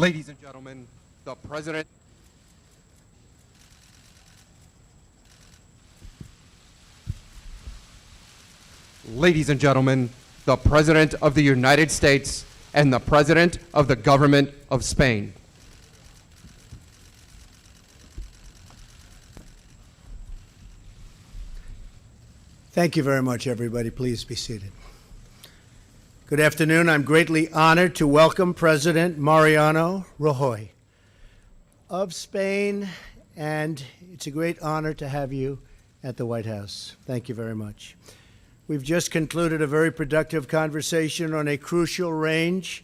Ladies and gentlemen, the President. Ladies and gentlemen, the President of the United States and the President of the Government of Spain. Thank you very much, everybody. Please be seated. Good afternoon. I'm greatly honored to welcome President Mariano Rajoy of Spain, and it's a great honor to have you at the White House. Thank you very much. We've just concluded a very productive conversation on a crucial range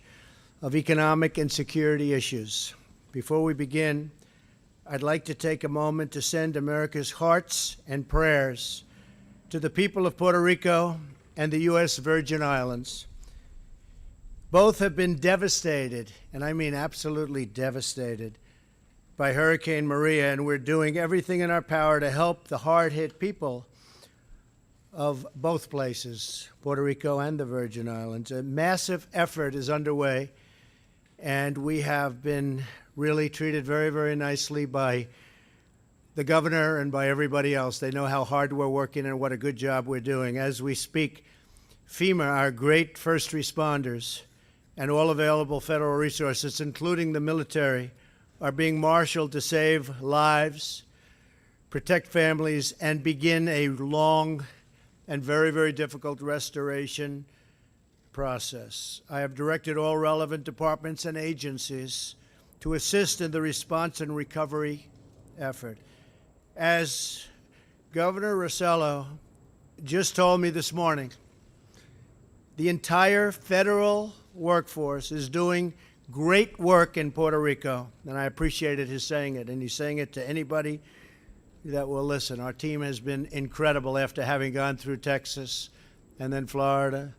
of economic and security issues. Before we begin, I'd like to take a moment to send America's hearts and prayers to the people of Puerto Rico and the U.S. Virgin Islands. Both have been devastated, and I mean absolutely devastated, by Hurricane Maria, and we're doing everything in our power to help the hard-hit people of both places, Puerto Rico and the Virgin Islands. A massive effort is underway, and we have been really treated very, very nicely by the governor and by everybody else. They know how hard we're working and what a good job we're doing. As we speak, FEMA, our great first responders, and all available federal resources, including the military, are being marshaled to save lives, protect families, and begin a long and very, very difficult restoration process. I have directed all relevant departments and agencies to assist in the response and recovery effort. As Governor Rossello just told me this morning, the entire federal workforce is doing great work in Puerto Rico, and I appreciated his saying it, and he's saying it to anybody that will listen. Our team has been incredible after having gone through Texas and then Florida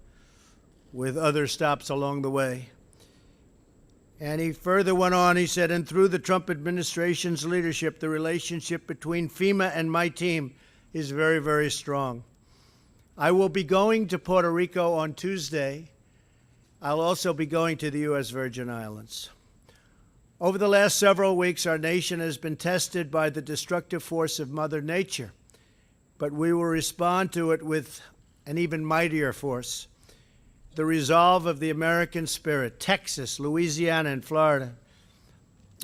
with other stops along the way. And he further went on, he said, and through the Trump administration's leadership, the relationship between FEMA and my team is very, very strong. I will be going to Puerto Rico on Tuesday. I'll also be going to the U.S. Virgin Islands. Over the last several weeks, our nation has been tested by the destructive force of Mother Nature, but we will respond to it with an even mightier force. The resolve of the American spirit. Texas, Louisiana, and Florida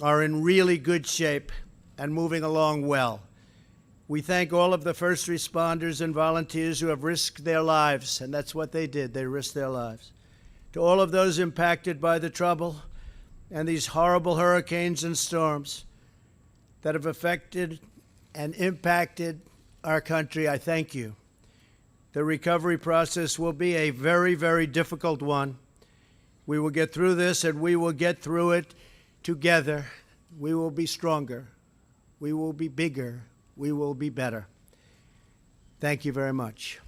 are in really good shape and moving along well. We thank all of the first responders and volunteers who have risked their lives, and that's what they did. They risked their lives. To all of those impacted by the trouble and these horrible hurricanes and storms that have affected and impacted our country, I thank you. The recovery process will be a very, very difficult one. We will get through this, and we will get through it together. We will be stronger. We will be bigger. We will be better. Thank you very much.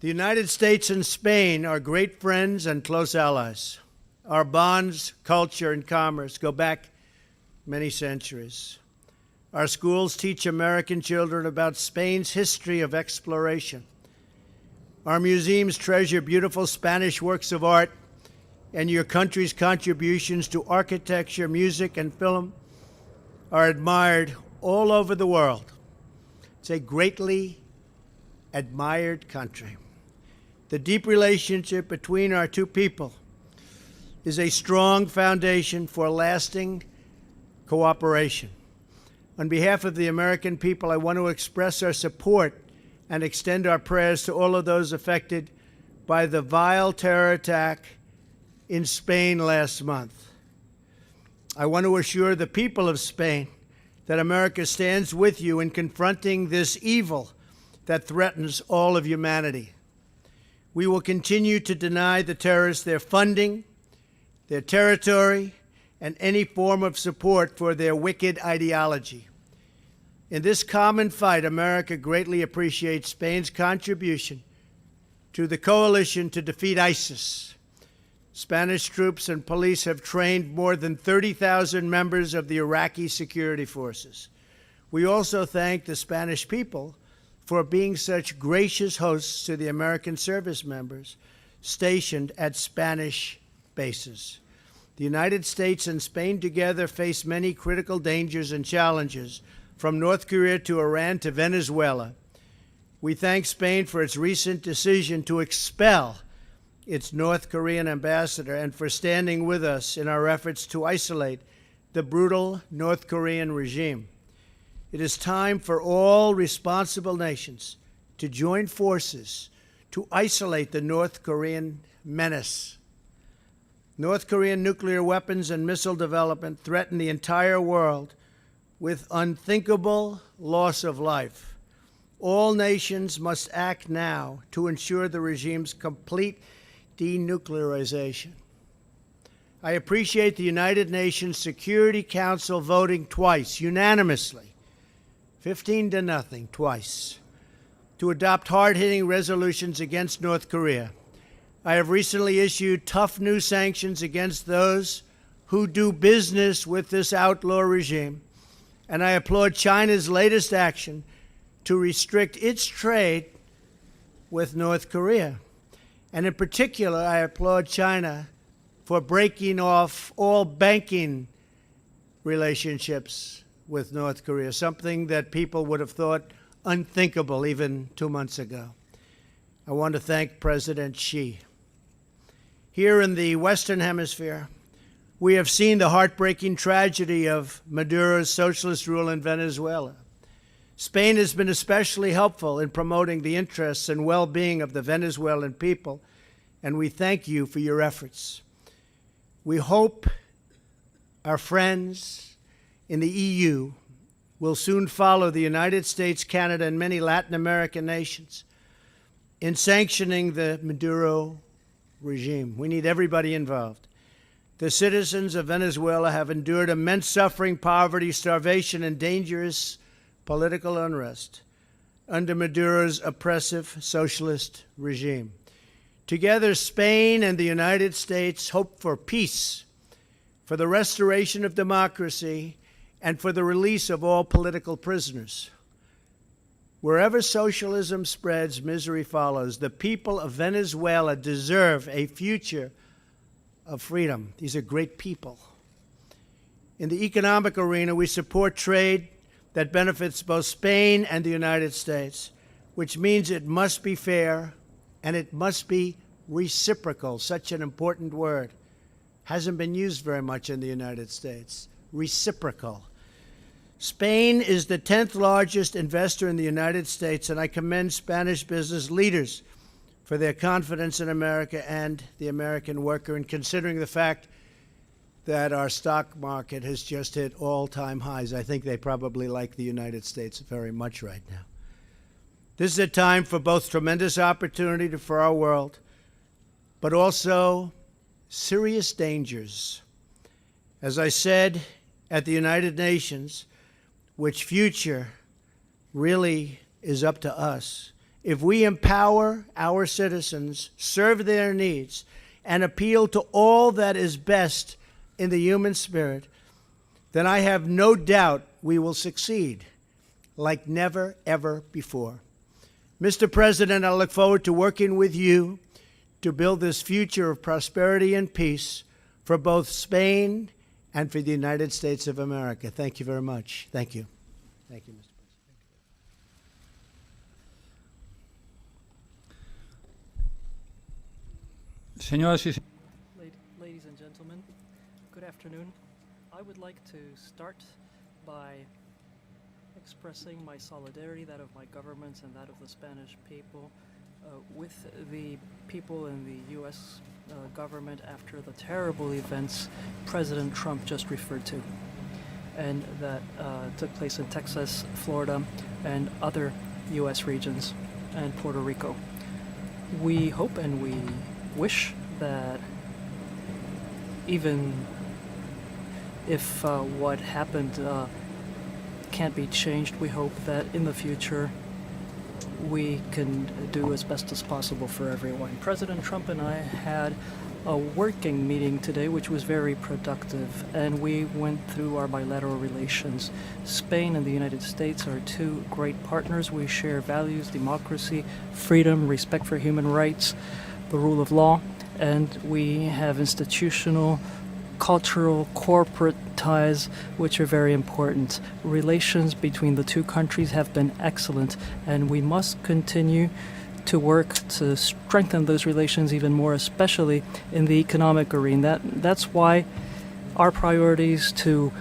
The United States and Spain are great friends and close allies. Our bonds, culture, and commerce go back many centuries. Our schools teach American children about Spain's history of exploration. Our museums treasure beautiful Spanish works of art, and your country's contributions to architecture, music, and film are admired all over the world. It's a greatly admired country. The deep relationship between our two people is a strong foundation for lasting cooperation. On behalf of the American people, I want to express our support and extend our prayers to all of those affected by the vile terror attack in Spain last month. I want to assure the people of Spain that America stands with you in confronting this evil that threatens all of humanity. We will continue to deny the terrorists their funding, their territory, and any form of support for their wicked ideology. In this common fight, America greatly appreciates Spain's contribution to the coalition to defeat ISIS. Spanish troops and police have trained more than 30,000 members of the Iraqi security forces. We also thank the Spanish people for being such gracious hosts to the American service members stationed at Spanish bases. The United States and Spain together face many critical dangers and challenges, from North Korea to Iran to Venezuela. We thank Spain for its recent decision to expel its North Korean ambassador and for standing with us in our efforts to isolate the brutal North Korean regime. It is time for all responsible nations to join forces to isolate the North Korean menace. North Korean nuclear weapons and missile development threaten the entire world with unthinkable loss of life. All nations must act now to ensure the regime's complete denuclearization. I appreciate the United Nations Security Council voting twice, unanimously, 15-0, twice, to adopt hard-hitting resolutions against North Korea. I have recently issued tough new sanctions against those who do business with this outlaw regime, and I applaud China's latest action to restrict its trade with North Korea. And in particular, I applaud China for breaking off all banking relationships with North Korea, something that people would have thought unthinkable even 2 months ago. I want to thank President Xi. Here in the Western Hemisphere, we have seen the heartbreaking tragedy of Maduro's socialist rule in Venezuela. Spain has been especially helpful in promoting the interests and well-being of the Venezuelan people, and we thank you for your efforts. We hope our friends in the EU will soon follow the United States, Canada, and many Latin American nations in sanctioning the Maduro regime. We need everybody involved. The citizens of Venezuela have endured immense suffering, poverty, starvation, and dangerous political unrest under Maduro's oppressive socialist regime. Together, Spain and the United States hope for peace, for the restoration of democracy, and for the release of all political prisoners. Wherever socialism spreads, misery follows. The people of Venezuela deserve a future of freedom. These are great people. In the economic arena, we support trade that benefits both Spain and the United States, which means it must be fair and it must be reciprocal. Such an important word. Hasn't been used very much in the United States. Reciprocal. Spain is the 10th largest investor in the United States, and I commend Spanish business leaders for their confidence in America and the American worker, and considering the fact that our stock market has just hit all-time highs. I think they probably like the United States very much right now. This is a time for both tremendous opportunity for our world, but also serious dangers. As I said at the United Nations, which future really is up to us. If we empower our citizens, serve their needs, and appeal to all that is best in the human spirit, then I have no doubt we will succeed like never, ever before. Mr. President, I look forward to working with you to build this future of prosperity and peace for both Spain and for the United States of America. Thank you very much. Thank you. Thank you, Mr. Señoras y Ladies and gentlemen, good afternoon. I would like to start by expressing my solidarity, that of my government and that of the Spanish people, with the people in the U.S. Government after the terrible events President Trump just referred to, and that took place in Texas, Florida, and other U.S. regions, and Puerto Rico. We hope and we wish that even if what happened can't be changed, we hope that in the future we can do as best as possible for everyone. President Trump and I had a working meeting today which was very productive, and we went through our bilateral relations. Spain and the United States are two great partners. We share values, democracy, freedom, respect for human rights, the rule of law, and we have institutional cultural, corporate ties, which are very important. Relations between the two countries have been excellent, and we must continue to work to strengthen those relations even more, especially in the economic arena. That's why our priorities to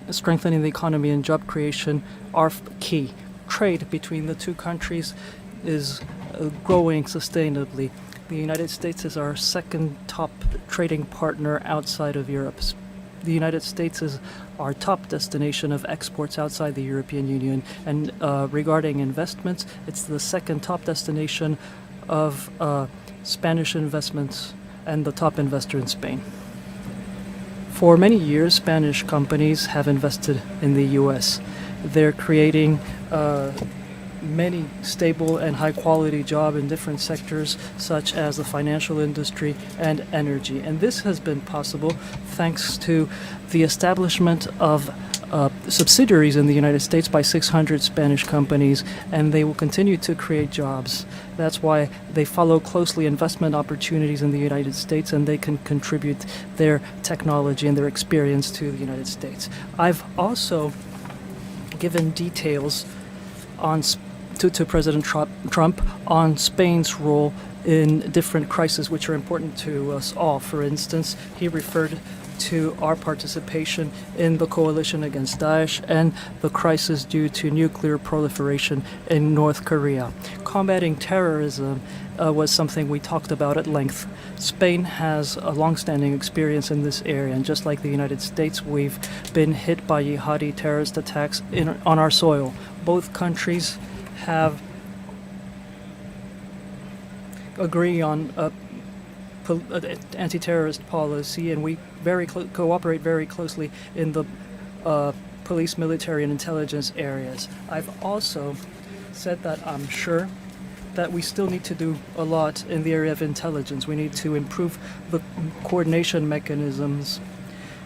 strengthening the economy and job creation are key. Trade between the two countries is growing sustainably. The United States is our second top trading partner outside of Europe. The United States is our top destination of exports outside the European Union. And regarding investments, it's the second top destination of Spanish investments and the top investor in Spain. For many years, Spanish companies have invested in the U.S. They're creating many stable and high-quality jobs in different sectors, such as the financial industry and energy. And this has been possible thanks to the establishment of subsidiaries in the United States by 600 Spanish companies, and they will continue to create jobs. That's why they follow closely investment opportunities in the United States, and they can contribute their technology and their experience to the United States. I've also given details on to President Trump on Spain's role in different crises which are important to us all. For instance, he referred to our participation in the coalition against Daesh and the crisis due to nuclear proliferation in North Korea. Combating terrorism was something we talked about at length. Spain has a long-standing experience in this area, and just like the United States, we've been hit by jihadi terrorist attacks on our soil. Both countries have agree on anti-terrorist policy, and we cooperate very closely in the police, military, and intelligence areas. I've also said that I'm sure that we still need to do a lot in the area of intelligence. We need to improve the coordination mechanisms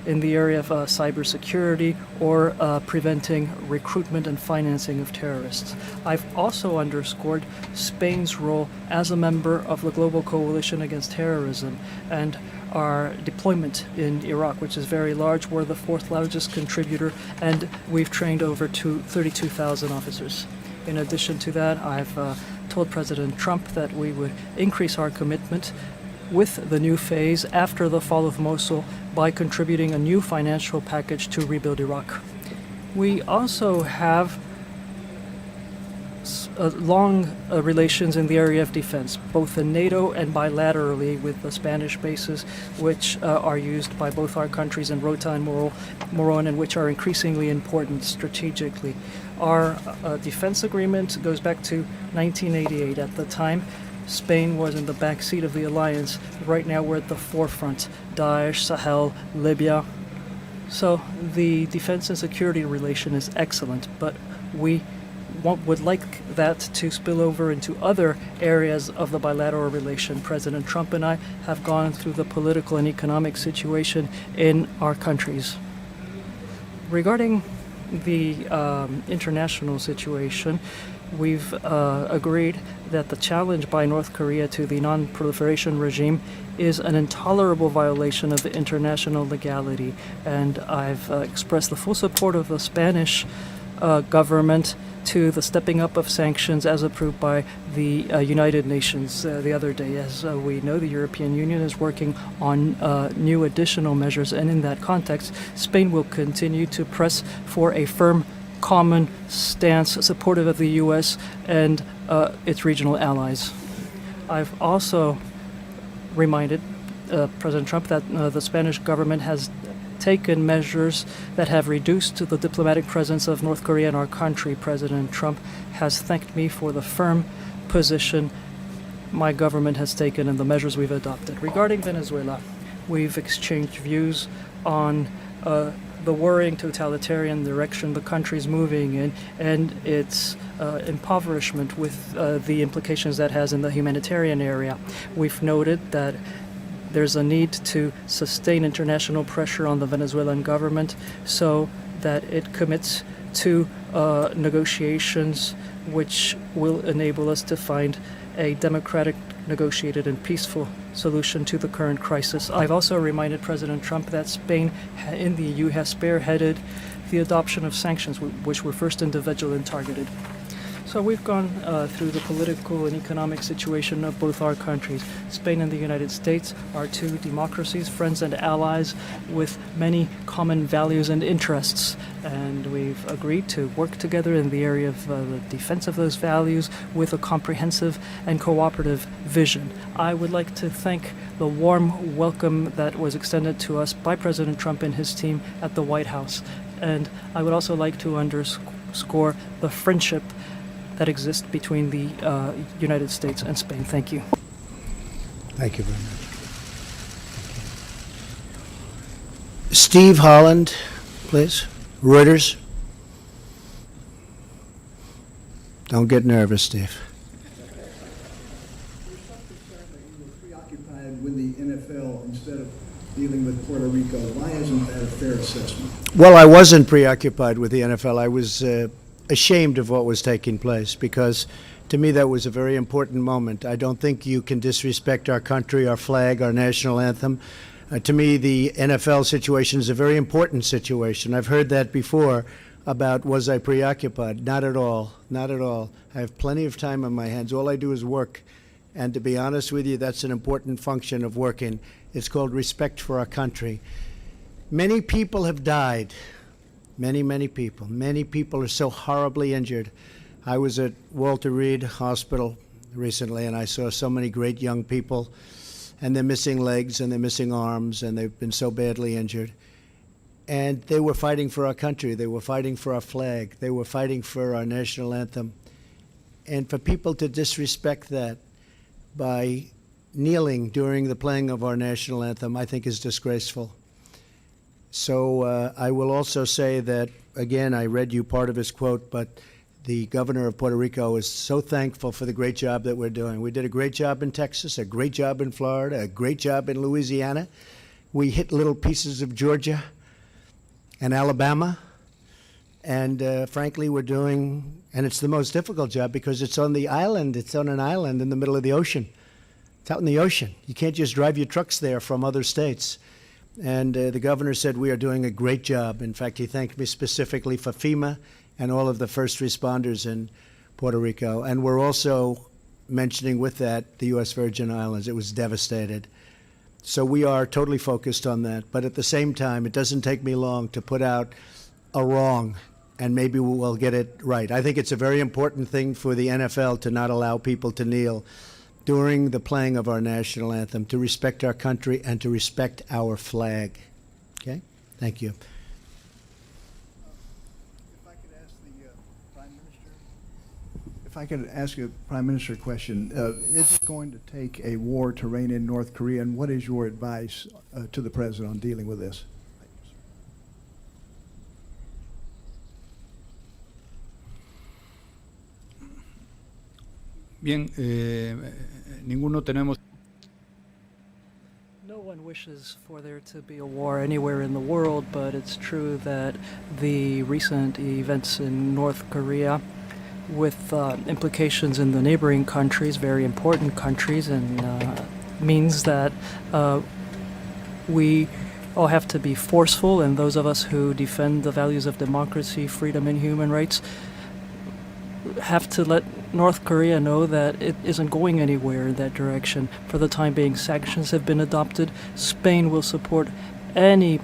in the area of cybersecurity or preventing recruitment and financing of terrorists. I've also underscored Spain's role as a member of the Global Coalition Against Terrorism and our deployment in Iraq, which is very large. We're the fourth largest contributor, and we've trained over 32,000 officers. In addition to that, I've told President Trump that we would increase our commitment with the new phase after the fall of Mosul by contributing a new financial package to rebuild Iraq. We also have long relations in the area of defense, both in NATO and bilaterally with the Spanish bases, which are used by both our countries in Rota and Moron, and which are increasingly important strategically. Our defense agreement goes back to 1988. At the time, Spain was in the back seat of the alliance. Right now we're at the forefront. Daesh, Sahel, Libya. So the defense and security relation is excellent, but we would like that to spill over into other areas of the bilateral relation. President Trump and I have gone through the political and economic situation in our countries. Regarding the international situation, we've agreed that the challenge by North Korea to the non-proliferation regime is an intolerable violation of international legality, and I've expressed the full support of the Spanish government to the stepping up of sanctions as approved by the United Nations the other day. As we know, the European Union is working on new additional measures, and in that context, Spain will continue to press for a firm common stance supportive of the U.S. and its regional allies. I've also reminded President Trump that the Spanish government has taken measures that have reduced the diplomatic presence of North Korea in our country. President Trump has thanked me for the firm position my government has taken and the measures we've adopted. Regarding Venezuela, we've exchanged views on the worrying totalitarian direction the country's moving in and its impoverishment with the implications that has in the humanitarian area. We've noted that there's a need to sustain international pressure on the Venezuelan government so that it commits to negotiations which will enable us to find a democratic, negotiated, and peaceful solution to the current crisis. I've also reminded President Trump that Spain in the EU has spearheaded the adoption of sanctions, which were first individual and targeted. So we've gone through the political and economic situation of both our countries. Spain and the United States are two democracies, friends and allies with many common values and interests. And we've agreed to work together in the area of the defense of those values with a comprehensive and cooperative vision. I would like to thank the warm welcome that was extended to us by President Trump and his team at the White House. And I would also like to underscore the friendship that exists between the United States and Spain. Thank you. Thank you very much. Steve Holland, please. Reuters. Don't get nervous, Steve. Preoccupied with the NFL instead of dealing with Puerto Rico. Why isn't that a fair assessment? Well, I wasn't preoccupied with the NFL. I was ashamed of what was taking place because to me that was a very important moment. I don't think you can disrespect our country, our flag, our national anthem. To me, the NFL situation is a very important situation. I've heard that before about was I preoccupied. Not at all. Not at all. I have plenty of time on my hands. All I do is work. And to be honest with you, that's an important function of working. It's called respect for our country. Many people have died. Many people. Many people are so horribly injured. I was at Walter Reed Hospital recently, and I saw so many great young people, and they're missing legs, and they're missing arms, and they've been so badly injured. And they were fighting for our country. They were fighting for our flag. They were fighting for our national anthem. And for people to disrespect that by kneeling during the playing of our national anthem, I think is disgraceful. So I will also say that, again, I read you part of his quote, but the governor of Puerto Rico is so thankful for the great job that we're doing. We did a great job in Texas, a great job in Florida, a great job in Louisiana. We hit little pieces of Georgia and Alabama. And frankly, we're doing, and it's the most difficult job because it's on the island. It's on an island in the middle of the ocean. It's out in the ocean. You can't just drive your trucks there from other states. And the governor said we are doing a great job. In fact, he thanked me specifically for FEMA and all of the first responders in Puerto Rico. And we're also mentioning with that the U.S. Virgin Islands. It was devastated. So we are totally focused on that. But at the same time, it doesn't take me long to put out a wrong, and maybe we'll get it right. I think it's a very important thing for the NFL to not allow people to kneel during the playing of our national anthem, to respect our country and to respect our flag. Okay? Thank you. If I could ask the Prime Minister, if I could ask a Prime Minister question, is it going to take a war to rein in North Korea, and what is your advice to the President on dealing with this? Bien, ninguno tenemos. No one wishes for there to be a war anywhere in the world, but it's true that the recent events in North Korea, with implications in the neighboring countries, very important countries, and means that we all have to be forceful, and those of us who defend the values of democracy, freedom, and human rights have to let North Korea know that it isn't going anywhere in that direction. For the time being, sanctions have been adopted. Spain will support any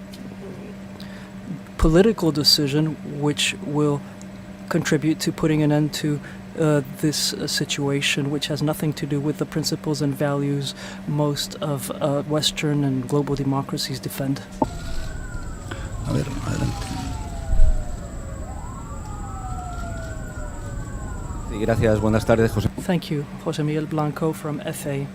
political decision which will contribute to putting an end to this situation, which has nothing to do with the principles and values most of Western and global democracies defend. A ver, adelante. Sí, gracias. Buenas tardes, José. Thank you, Jose Miguel Blanco from FA.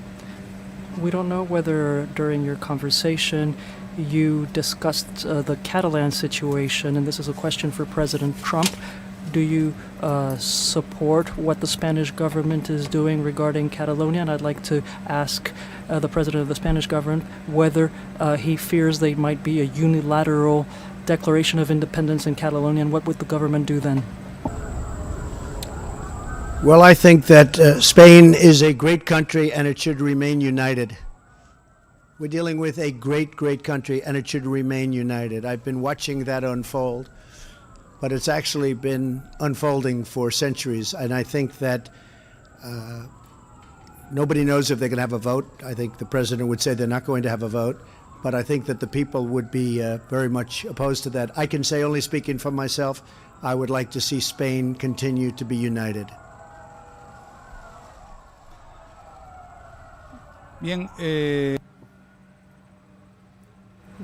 We don't know whether during your conversation you discussed the Catalan situation, and this is a question for President Trump. Do you support what the Spanish government is doing regarding Catalonia? And I'd like to ask the president of the Spanish government whether he fears there might be a unilateral declaration of independence in Catalonia, and what would the government do then? Well, I think that Spain is a great country and it should remain united. We're dealing with a great, great country and it should remain united. I've been watching that unfold, but it's actually been unfolding for centuries. And I think that nobody knows if they're going to have a vote. I think the president would say they're not going to have a vote, but I think that the people would be very much opposed to that. I can say, only speaking for myself, I would like to see Spain continue to be united. Bien,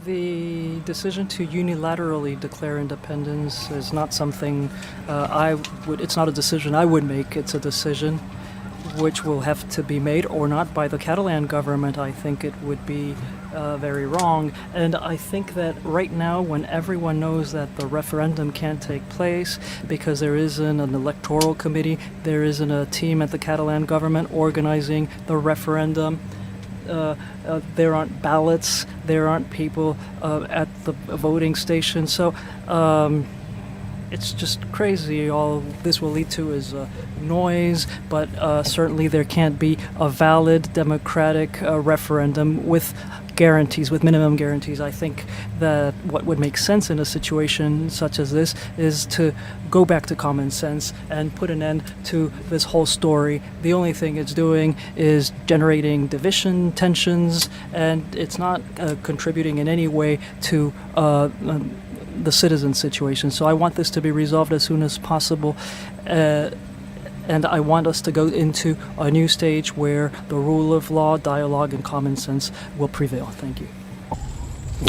The decision to unilaterally declare independence is not something it's not a decision I would make. It's a decision which will have to be made or not by the Catalan government. I think it would be very wrong. And I think that right now, when everyone knows that the referendum can't take place because there isn't an electoral committee, there isn't a team at the Catalan government organizing the referendum, there aren't ballots, there aren't people at the voting station. So it's just crazy. All this will lead to is noise, but certainly there can't be a valid democratic referendum with guarantees, with minimum guarantees. I think that what would make sense in a situation such as this is to go back to common sense and put an end to this whole story. The only thing it's doing is generating division, tensions, and it's not contributing in any way to the citizen situation. So I want this to be resolved as soon as possible. And I want us to go into a new stage where the rule of law, dialogue, and common sense will prevail. Thank you.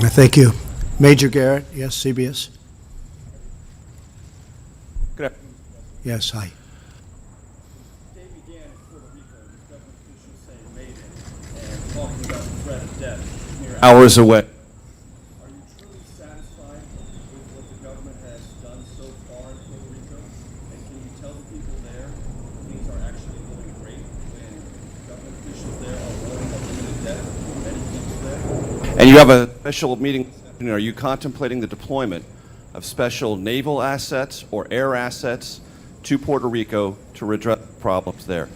Thank you. Major Garrett, yes, CBS. Good afternoon. Yes, hi. Day began in Puerto Rico with government officials saying mayday and talking about the threat of death mere hours away. Are you truly satisfied with what the government has done so far in Puerto Rico? And can you tell the people there things are actually going great when government officials there are warning of imminent death for many people there? And you have a special meeting. Are you contemplating the deployment of special naval assets or air assets to Puerto Rico to redress problems there?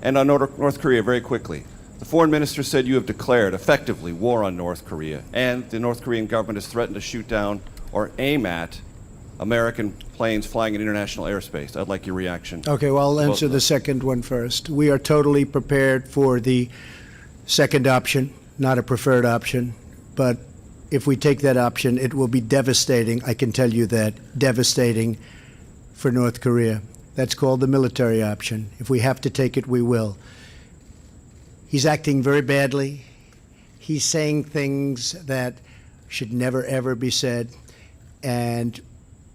And on North Korea, very quickly, the foreign minister said you have declared effectively war on North Korea, and the North Korean government has threatened to shoot down or aim at American planes flying in international airspace. I'd like your reaction. Okay, well, I'll to both answer of the those. second one first. We are totally prepared for the second option, not a preferred option, but if we take that option, it will be devastating, I can tell you that, devastating for North Korea. That's called the military option. If we have to take it, we will. He's acting very badly. He's saying things that should never, ever be said. And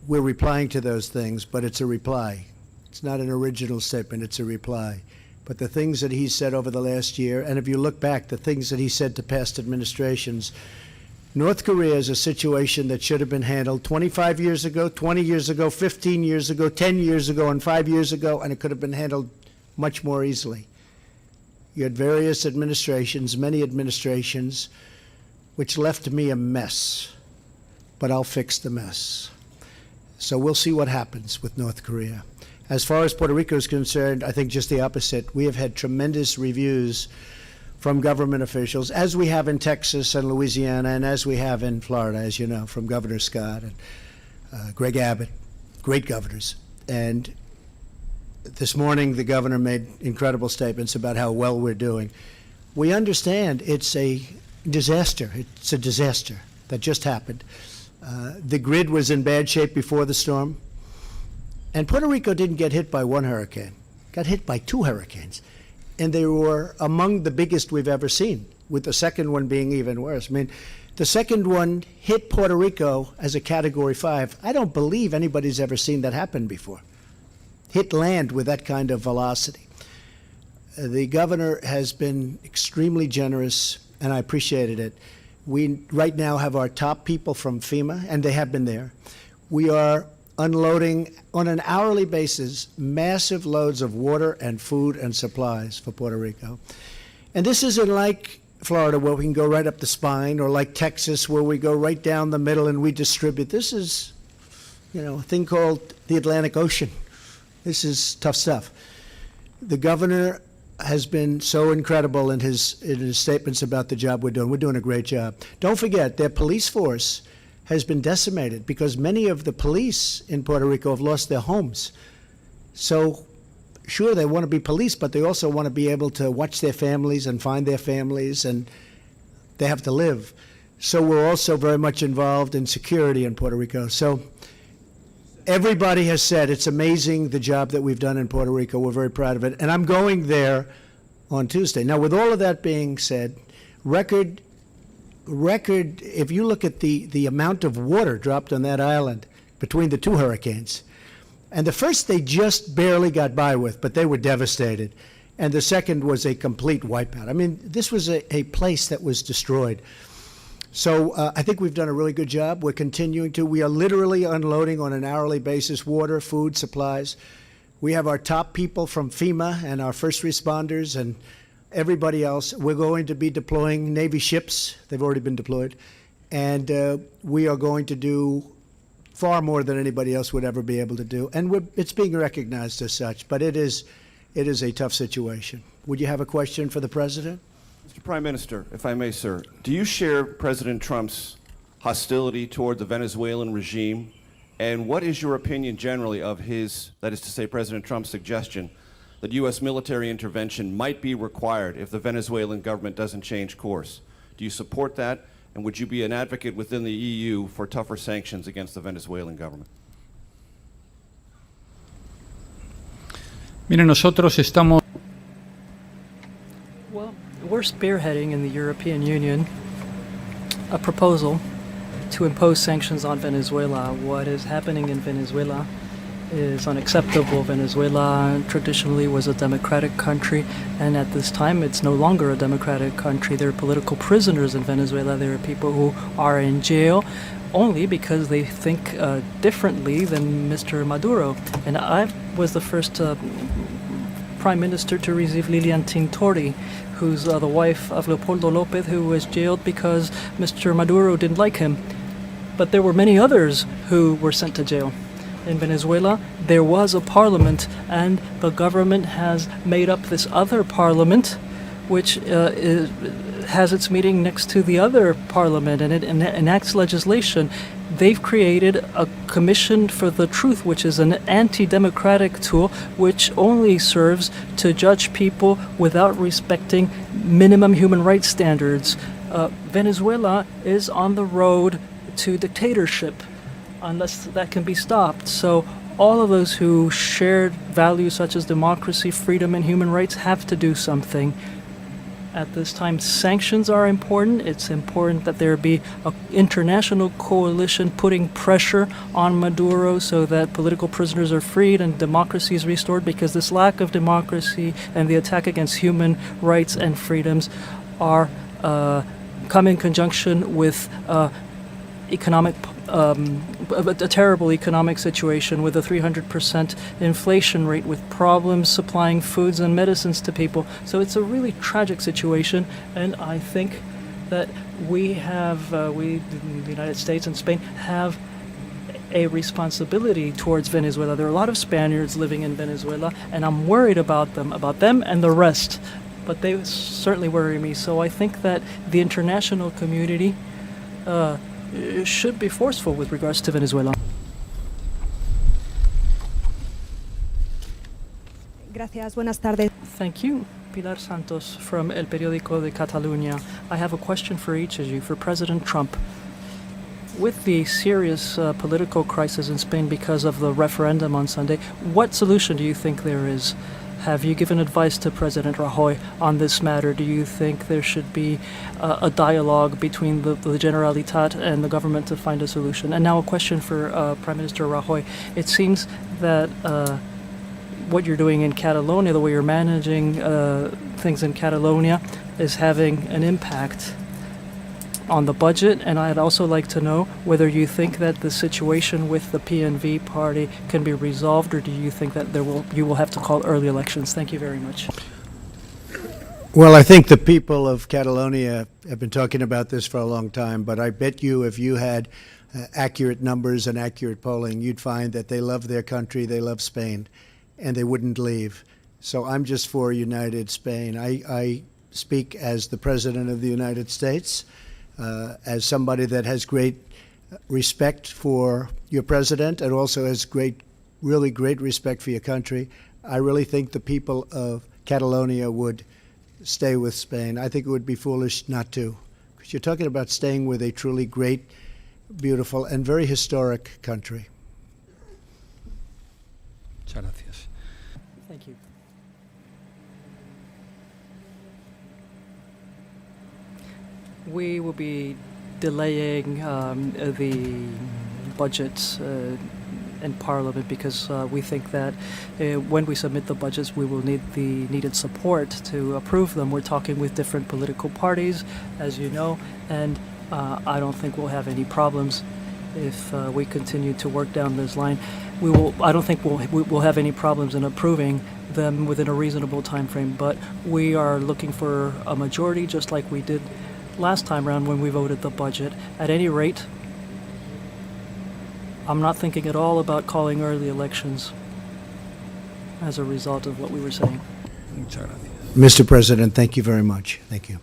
we're replying to those things, but it's a reply. It's not an original statement, it's a reply. But the things that he said over the last year, and if you look back, the things that he said to past administrations, North Korea is a situation that should have been handled 25 years ago, 20 years ago, 15 years ago, 10 years ago, and 5 years ago, and it could have been handled much more easily. You had various administrations, many administrations, which left me a mess, but I'll fix the mess. So we'll see what happens with North Korea. As far as Puerto Rico is concerned, I think just the opposite. We have had tremendous reviews from government officials, as we have in Texas and Louisiana, and as we have in Florida, as you know, from Governor Scott and Greg Abbott, great governors. And this morning, the governor made incredible statements about how well we're doing. We understand it's a disaster. It's a disaster that just happened. The grid was in bad shape before the storm. And Puerto Rico didn't get hit by one hurricane, got hit by 2 hurricanes. And they were among the biggest we've ever seen, with the second one being even worse. I mean, the second one hit Puerto Rico as a Category 5. I don't believe anybody's ever seen that happen before. Hit land with that kind of velocity. The governor has been extremely generous, and I appreciated it. We right now have our top people from FEMA, and they have been there. We are unloading on an hourly basis massive loads of water and food and supplies for Puerto Rico. And this isn't like Florida where we can go right up the spine, or like Texas where we go right down the middle and we distribute. This is, a thing called the Atlantic Ocean. This is tough stuff. The governor has been so incredible in his statements about the job we're doing. We're doing a great job. Don't forget, their police force has been decimated because many of the police in Puerto Rico have lost their homes. So, sure, they want to be police, but they also want to be able to watch their families and find their families, and they have to live. So we're also very much involved in security in Puerto Rico. So everybody has said it's amazing the job that we've done in Puerto Rico. We're very proud of it. And I'm going there on Tuesday. Now, with all of that being said, record, if you look at the amount of water dropped on that island between the two hurricanes, and the first they just barely got by with, but they were devastated. And the second was a complete wipeout. I mean, this was a place that was destroyed. So I think we've done a really good job. We're continuing to. We are literally unloading on an hourly basis water, food, supplies. We have our top people from FEMA and our first responders and everybody else. We're going to be deploying Navy ships. They've already been deployed. And we are going to do far more than anybody else would ever be able to do. And it's being recognized as such. But it is a tough situation. Would you have a question for the president? Mr. Prime Minister, if I may, sir, do you share President Trump's hostility toward the Venezuelan regime? And what is your opinion generally of his, that is to say, President Trump's suggestion that U.S. military intervention might be required if the Venezuelan government doesn't change course? Do you support that? And would you be an advocate within the EU for tougher sanctions against the Venezuelan government? Miren, nosotros estamos... Well, we're spearheading in the European Union a proposal to impose sanctions on Venezuela. What is happening in Venezuela is unacceptable. Venezuela traditionally was a democratic country, and at this time it's no longer a democratic country. There are political prisoners in Venezuela. There are people who are in jail only because they think differently than Mr. Maduro. And I was the first prime minister to receive Lilian Tintori, who's the wife of Leopoldo Lopez, who was jailed because Mr. Maduro didn't like him. But there were many others who were sent to jail. In Venezuela, there was a parliament, and the government has made up this other parliament, which has its meeting next to the other parliament, and it enacts legislation. They've created a commission for the truth, which is an anti-democratic tool, which only serves to judge people without respecting minimum human rights standards. Venezuela is on the road to dictatorship, unless that can be stopped. So all of those who shared values such as democracy, freedom, and human rights have to do something. At this time, sanctions are important. It's important that there be an international coalition putting pressure on Maduro so that political prisoners are freed and democracy is restored, because this lack of democracy and the attack against human rights and freedoms are come in conjunction with a terrible economic situation with a 300% inflation rate, with problems supplying foods and medicines to people. So it's a really tragic situation, and I think that we in the United States and Spain have a responsibility towards Venezuela. There are a lot of Spaniards living in Venezuela, and I'm worried about them and the rest, but they certainly worry me. So I think that the international community should be forceful with regards to Venezuela. Gracias, buenas tardes. Thank you. Pilar Santos from El Periódico de Catalunya. I have a question for each of you. For President Trump, with the serious political crisis in Spain because of the referendum on Sunday, what solution do you think there is? Have you given advice to President Rajoy on this matter? Do you think there should be a dialogue between the Generalitat and the government to find a solution? And now a question for Prime Minister Rajoy. It seems that what you're doing in Catalonia, the way you're managing things in Catalonia, is having an impact on the budget, and I'd also like to know whether you think that the situation with the PNV party can be resolved, or do you think that you will have to call early elections? Thank you very much. Well, I think the people of Catalonia have been talking about this for a long time, but I bet you if you had accurate numbers and accurate polling, you'd find that they love their country, they love Spain, and they wouldn't leave. So I'm just for United Spain. I speak as the President of the United States, as somebody that has great respect for your president and also has really great respect for your country. I really think the people of Catalonia would stay with Spain. I think it would be foolish not to, because you're talking about staying with a truly great, beautiful, and very historic country. Muchas gracias. Thank you. We will be delaying the budget in Parliament because we think that when we submit the budgets, we will need the needed support to approve them. We're talking with different political parties, as you know, and I don't think we'll have any problems if we continue to work down this line. I don't think we'll have any problems in approving them within a reasonable time frame, but we are looking for a majority, just like we did last time around when we voted the budget. At any rate, I'm not thinking at all about calling early elections as a result of what we were saying. Muchas gracias. Mr. President, thank you very much. Thank you.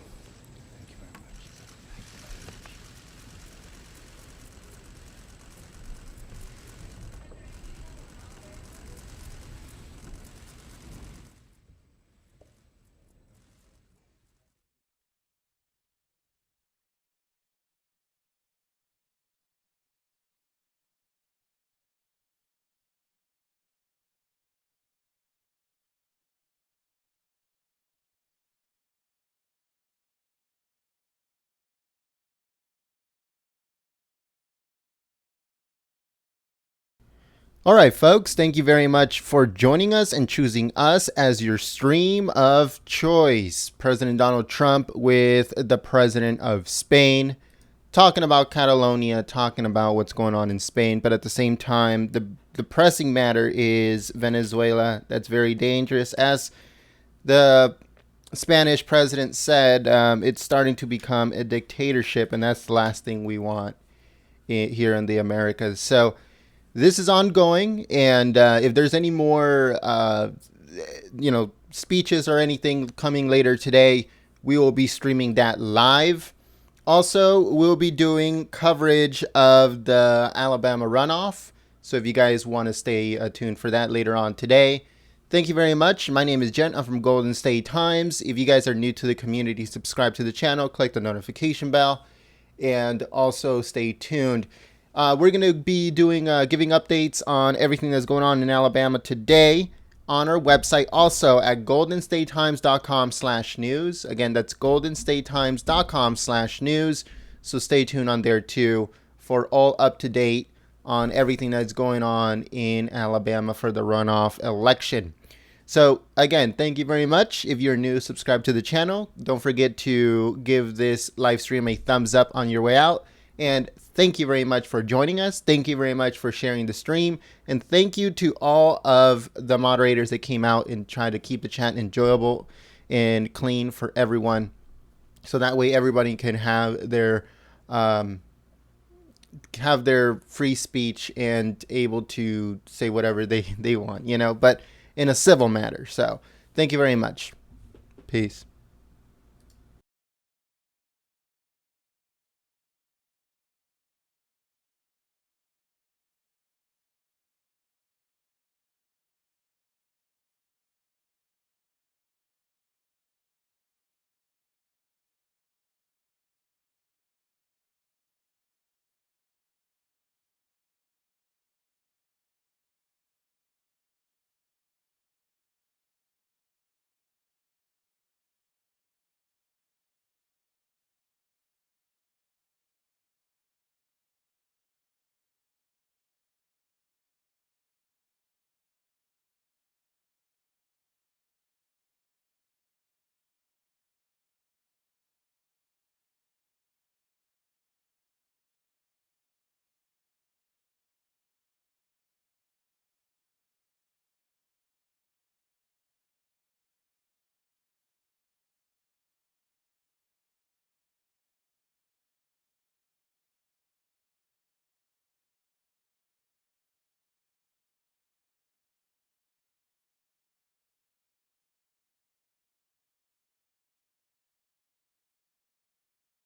All right, folks, thank you very much for joining us and choosing us as your stream of choice. President Donald Trump with the president of Spain, talking about Catalonia, talking about what's going on in Spain. But at the same time, the pressing matter is Venezuela. That's very dangerous. As the Spanish president said, it's starting to become a dictatorship, and that's the last thing we want here in the Americas. So this is ongoing, and if there's any more, speeches or anything coming later today, we will be streaming that live. Also, we'll be doing coverage of the Alabama runoff, so if you guys want to stay tuned for that later on today. Thank you very much. My name is Jen. I'm from Golden State Times. If you guys are new to the community, subscribe to the channel, click the notification bell, and also stay tuned. We're going to be doing giving updates on everything that's going on in Alabama today on our website, also at goldenstatetimes.com/news. Again, that's goldenstatetimes.com/news. So stay tuned on there too for all up to date on everything that's going on in Alabama for the runoff election. So again, thank you very much. If you're new, subscribe to the channel. Don't forget to give this live stream a thumbs up on your way out. And thank you very much for joining us. Thank you very much for sharing the stream. And thank you to all of the moderators that came out and tried to keep the chat enjoyable and clean for everyone. So that way everybody can have their free speech and able to say whatever they want, but in a civil manner. So thank you very much. Peace.